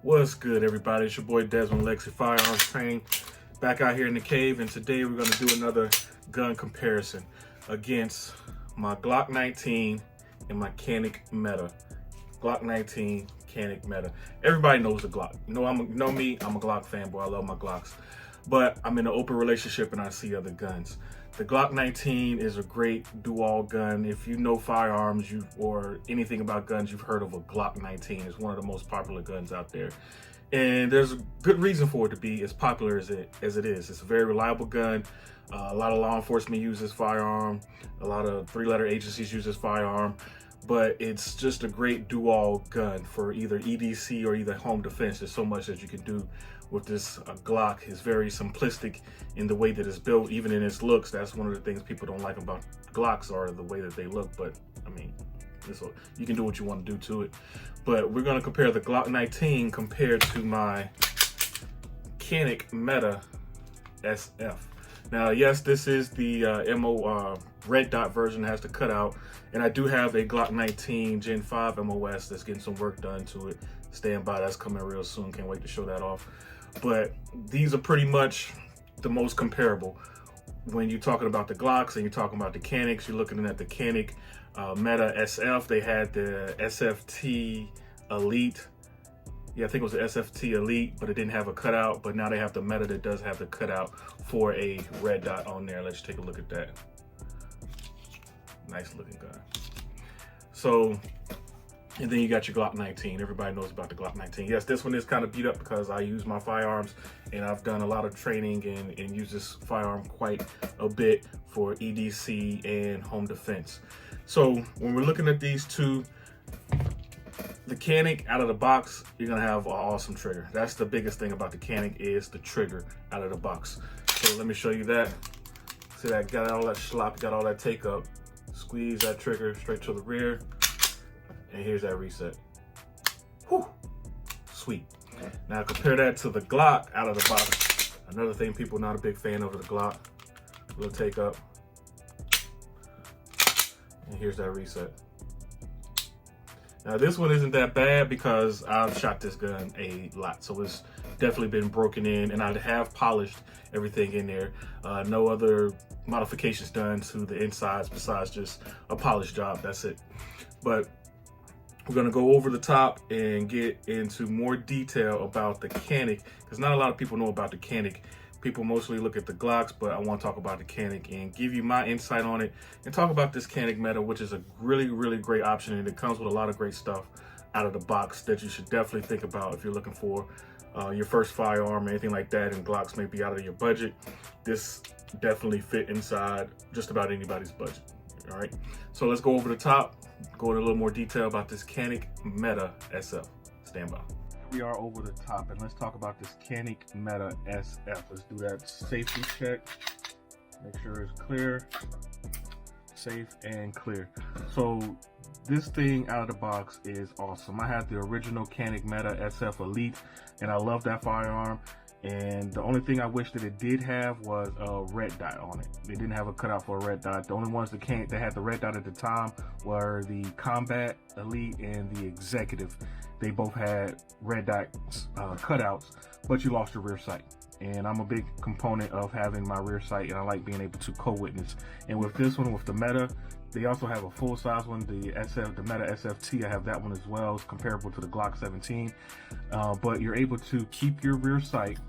What's good, everybody? It's your boy Desmond Lexi Firearms Training, back out here in the cave, and today we're going to do another gun comparison against my Glock 19 and my Canik Meta. Glock 19, Canik Meta. Everybody knows the Glock. You know me, I'm a Glock fanboy. I love my Glocks. But I'm in an open relationship and I see other guns. The Glock 19 is a great dual gun. If you know firearms or anything about guns, you've heard of a Glock 19. It's one of the most popular guns out there. And there's a good reason for it to be as popular as it is. It's a very reliable gun. A lot of law enforcement use this firearm. A lot of three-letter agencies use this firearm. But it's just a great dual gun for either EDC or either home defense. There's so much that you can do with this Glock. It's very simplistic in the way that it's built, even in its looks. That's one of the things people don't like about Glocks, are the way that they look. But I mean, you can do what you want to do to it. But we're going to compare the Glock 19 compared to my Canik Meta SF. Now, yes, this is the red dot version, has the cutout, and I do have a Glock 19 Gen 5 MOS that's getting some work done to it. Stand by, that's coming real soon. Can't wait to show that off. But these are pretty much the most comparable. When you're talking about the Glocks and you're talking about the Caniks, you're looking at the Canik Meta SF. They had the SFT Elite. Yeah, I think it was the SFT Elite, but it didn't have a cutout. But now they have the Meta that does have the cutout for a red dot on there. Let's take a look at that. Nice looking gun. So, and then you got your Glock 19. Everybody knows about the Glock 19. Yes, this one is kind of beat up because I use my firearms and I've done a lot of training and use this firearm quite a bit for EDC and home defense. So when we're looking at these two, the Canik out of the box, you're gonna have an awesome trigger. That's the biggest thing about the Canik, is the trigger out of the box. So let me show you that. See that, got all that slop, got all that take up. Squeeze that trigger straight to the rear. And here's that reset. Whew, sweet. Now compare that to the Glock out of the box. Another thing people not a big fan of the Glock. Little take up. And here's that reset. Now this one isn't that bad because I've shot this gun a lot. So it's definitely been broken in, and I have polished everything in there. No other modifications done to the insides besides just a polish job, that's it. But we're gonna go over the top and get into more detail about the Canik, because not a lot of people know about the Canik. People mostly look at the Glocks, but I want to talk about the Canik and give you my insight on it and talk about this Canik Meta, which is a really, really great option, and it comes with a lot of great stuff out of the box that you should definitely think about if you're looking for your first firearm or anything like that, and Glocks may be out of your budget. This definitely fit inside just about anybody's budget. All right, so let's go over the top, go into a little more detail about this Canik Meta SF. Stand by. We are over the top, and let's talk about this Canik Meta SF. Let's do that safety check. Make sure it's clear, safe and clear. So this thing out of the box is awesome. I had the original Canik Meta SF Elite, and I love that firearm. And the only thing I wish that it did have was a red dot on it. They didn't have a cutout for a red dot. The only ones that had the red dot at the time were the Combat Elite and the Executive. They both had red dot cutouts, but you lost your rear sight. And I'm a big component of having my rear sight, and I like being able to co-witness. And with this one, with the Meta, they also have a full-size one, the Meta SFT. I have that one as well. It's comparable to the Glock 17, but you're able to keep your rear sight,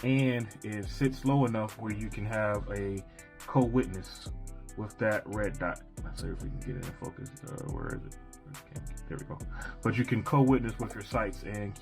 and it sits low enough where you can have a co-witness with that red dot. Let's see if we can get it in focus. Where is it? Okay, there we go. But you can co-witness with your sights and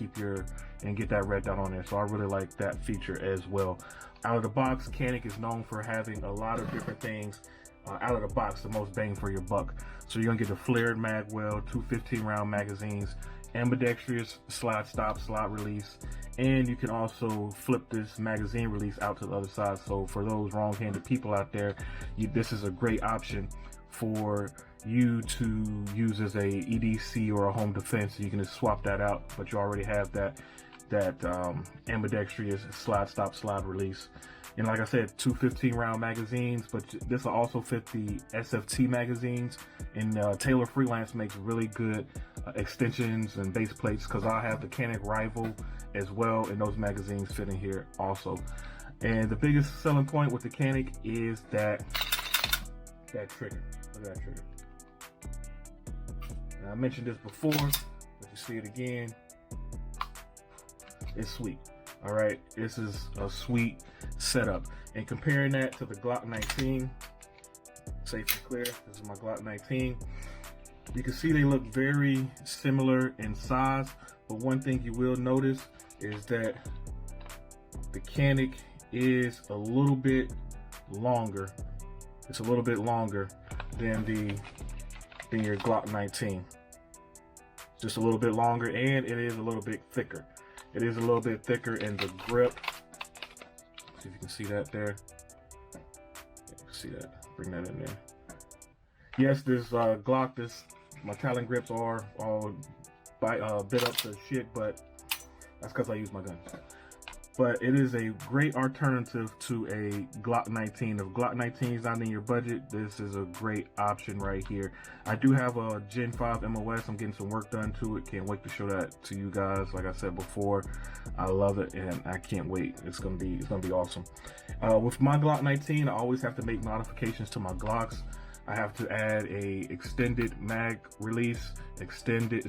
get that red dot on there. So I really like that feature as well. Out of the box, Canik is known for having a lot of different things. Out of the box, the most bang for your buck. So you're gonna get the flared mag well, two 15-round magazines, ambidextrous slide stop, slide release, and you can also flip this magazine release out to the other side. So for those wrong-handed people out there, this is a great option for you to use as a EDC or a home defense. You can just swap that out, but you already have that ambidextrous slide stop, slide release. And like I said, two 15-round magazines, but this will also fit the SFT magazines. And Taylor Freelance makes really good extensions and base plates, because I have the Canik Rival as well, and those magazines fit in here also. And the biggest selling point with the Canik is that trigger. Look at that trigger. Now, I mentioned this before, but you see it again. It's sweet. All right, this is a sweet setup. And comparing that to the Glock 19, safe and clear, this is my Glock 19. You can see they look very similar in size, but one thing you will notice is that the Canik is a little bit longer. It's a little bit longer than your Glock 19. Just a little bit longer, and it is a little bit thicker. It is a little bit thicker in the grip. See if you can see that there. Yeah, you can see that. Bring that in there. Yes, this Glock, my Talon grips are all bit up to shit, but that's because I use my guns. But it is a great alternative to a Glock 19. If Glock 19 is not in your budget, this is a great option right here. I do have a Gen 5 MOS. I'm getting some work done to it. Can't wait to show that to you guys. Like I said before, I love it and I can't wait. It's gonna be awesome. With my Glock 19, I always have to make modifications to my Glocks. I have to add a extended mag release, extended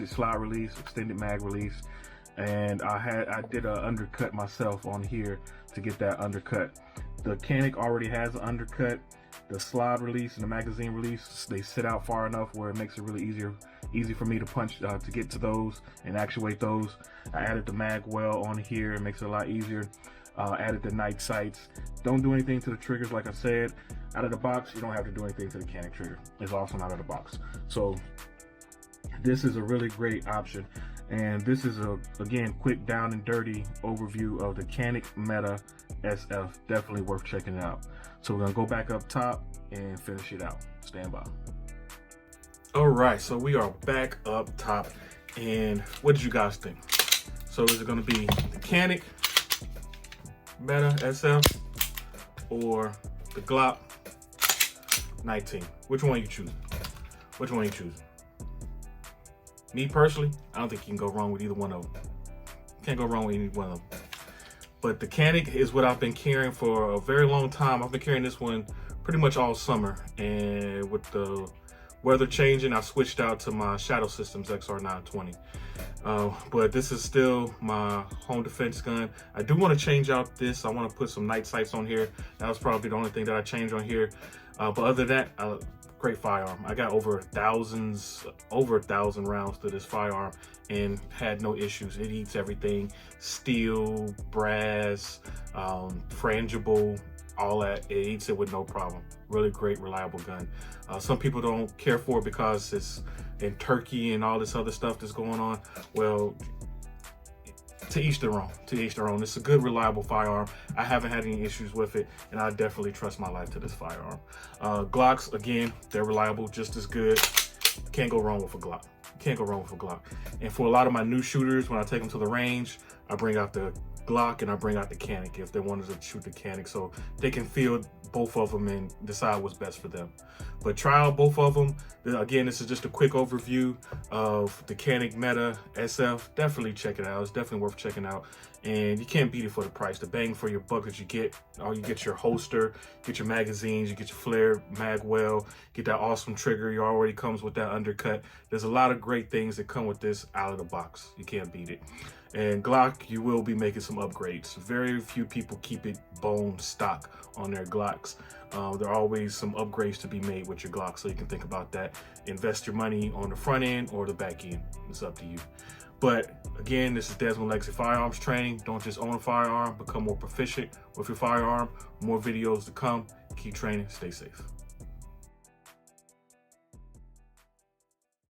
slide release, extended mag release. And I did an undercut myself on here to get that undercut. The Canik already has an undercut. The slide release and the magazine release, they sit out far enough where it makes it really easy for me to punch, to get to those and actuate those. I added the mag well on here. It makes it a lot easier. Added the night sights. Don't do anything to the triggers, like I said. Out of the box, you don't have to do anything to the Canik trigger. It's awesome out of the box. So this is a really great option. And this is again, quick down and dirty overview of the Canik Meta SF. Definitely worth checking it out. So we're gonna go back up top and finish it out. Stand by. All right, so we are back up top. And what did you guys think? So is it gonna be the Canik Meta SF or the Glock 19? Which one are you choosing? Which one are you choosing? Me personally, I don't think you can go wrong with either one of them. Can't go wrong with any one of them. But the Canik is what I've been carrying for a very long time. I've been carrying this one pretty much all summer. And with the weather changing, I switched out to my Shadow Systems XR920. But this is still my home defense gun. I do want to change out this. I want to put some night sights on here. That was probably the only thing that I changed on here. But other than that, great firearm. I got over a thousand rounds to this firearm and had no issues. It eats everything: steel, brass, frangible, all that. It eats it with no problem. Really great, reliable gun. Some people don't care for it because it's in Turkey and all this other stuff that's going on. Well, to each their own. To each their own. It's a good, reliable firearm. I haven't had any issues with it, and I definitely trust my life to this firearm. Glocks, again, they're reliable, just as good. Can't go wrong with a Glock. Can't go wrong with a Glock. And for a lot of my new shooters, when I take them to the range, I bring out the Glock and I bring out the Canik if they wanted to shoot the Canik, so they can feel both of them and decide what's best for them. But try out both of them. Again, this is just a quick overview of the Canik Meta SF. Definitely check it out. It's definitely worth checking out. And you can't beat it for the price. The bang for your buck that you get. You get your holster, get your magazines, you get your flare mag well, get that awesome trigger. It already comes with that undercut. There's a lot of great things that come with this out of the box. You can't beat it. And Glock, you will be making some upgrades. Very few people keep it bone stock on their Glocks. There are always some upgrades to be made with your Glock, so you can think about that. Invest your money on the front end or the back end. It's up to you. But again, this is Desmond Legacy Firearms Training. Don't just own a firearm, become more proficient with your firearm. More videos to come. Keep training, stay safe.